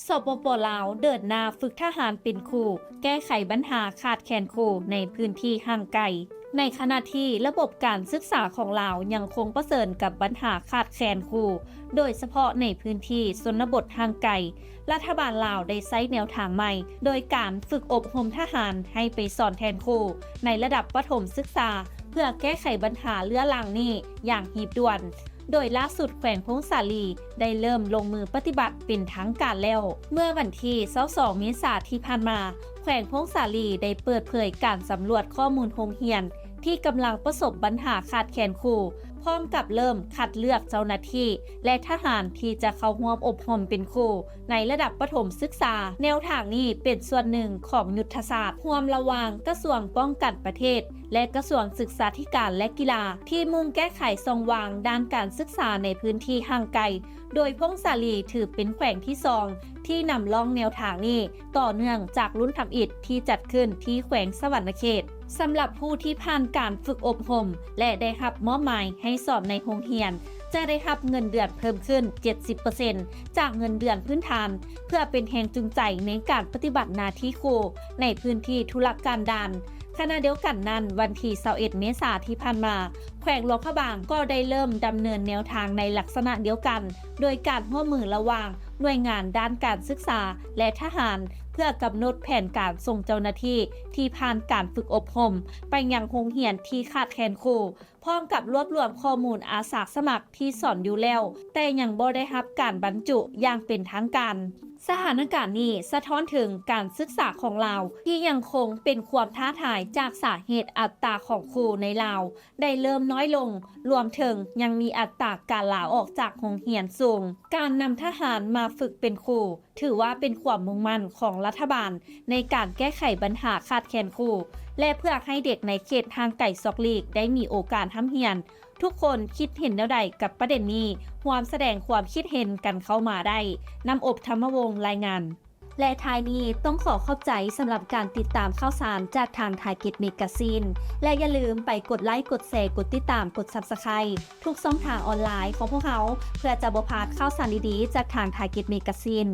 สปป.ลาวเดินหน้าฝึกทหารเป็นครูแก้ไขปัญหาขาดแคลนครูในพื้นที่ห่างไกลในขณะที่ระบบการศึกษาของลาวยังคงเผชิญกับปัญหาขาดแคลนครูโดยเฉพาะในพื้นที่ชนบทห่างไกลรัฐบาลลาวได้ใช้แนวทางใหม่โดยการฝึกอบรมทหารให้ไปสอนแทนครูในระดับประถมศึกษาเพื่อแก้ไขปัญหาเรื้อรังนี้อย่างหีบด่วนโดยล่าสุดแขวงพงสาลีได้เริ่มลงมือปฏิบัติเป็นทางการแล้วเมื่อวันที่22เมษายนที่ผ่านมาแขวงพงสาลีได้เปิดเผยการสำรวจข้อมูลโรงเรียนที่กำลังประสบปัญหาขาดแคลนครูพร้อมกับเริ่มคัดเลือกเจ้าหน้าที่และทหารที่จะเข้าร่วมอบรมเป็นครูในระดับประถมศึกษาแนวทางนี้เป็นส่วนหนึ่งของยุทธศาสตร์ร่วมระหว่างกระทรวงป้องกันประเทศและกระทรวงศึกษาธิการและกีฬาที่มุ่งแก้ไขทรงวางด้านการศึกษาในพื้นที่ห่างไกลโดยพงสาลีถือเป็นแขวงที่2ที่นำล่องแนวทางนี้ต่อเนื่องจากรุ่นทำอิฐที่จัดขึ้นที่แขวงสวรรณเขตสำหรับผู้ที่ผ่านการฝึกอบรมและได้รับมอบหมายให้สอนในโรงเรียนจะได้รับเงินเดือนเพิ่มขึ้น 70% จากเงินเดือนพื้นฐานเพื่อเป็นแรงจูงใจในการปฏิบัติหน้าที่ครูในพื้นที่ธุรกันดารขณะเดียวกันนั้นวันที่21เมษายนที่ผ่านมาแขวงหลวงพระบางก็ได้เริ่มดำเนินแนวทางในลักษณะเดียวกันโดยการร่วมมือระหว่างหน่วยงานด้านการศึกษาและทหารเพื่อกำหนดแผนการส่งเจ้าหน้าที่ที่ผ่านการฝึกอบรมไปยังโรงเรียนที่ขาดแคลนครูพร้อมกับรวบรวมข้อมูลอาสาสมัครที่สอนอยู่แล้วแต่ยังบ่ได้รับการบรรจุอย่างเป็นทางการสถานการณ์นี้สะท้อนถึงการศึกษาของลาวที่ยังคงเป็นความท้าทายจากสาเหตุอัตราของครูในลาวได้เริ่มน้อยลงรวมถึงยังมีอัตราการลาออกจากโรงเรียนสูงการนำทหารมาฝึกเป็นครูถือว่าเป็นความมุ่งมั่นของรัฐบาลในการแก้ไขปัญหาขาดแคลนครูและเพื่อให้เด็กในเขตทางไกลซอกลีกได้มีโอกาสทำเรียนทุกคนคิดเห็นแนวใดกับประเด็นนี้ความแสดงความคิดเห็นกันเข้ามาได้นำอบธรรมวงศ์รายงานและท้ายนี้ต้องขอขอบใจสำหรับการติดตามข่าวสารจากทางไทยกิจเมกาซีนและอย่าลืมไปกดไลค์กดแชร์กดติดตามกด Subscribe ทุกช่องทางออนไลน์ของพวกเขาเพื่อจะบ่พลาดข่าวสารดีๆจากทางไทยกิจเมกาซีน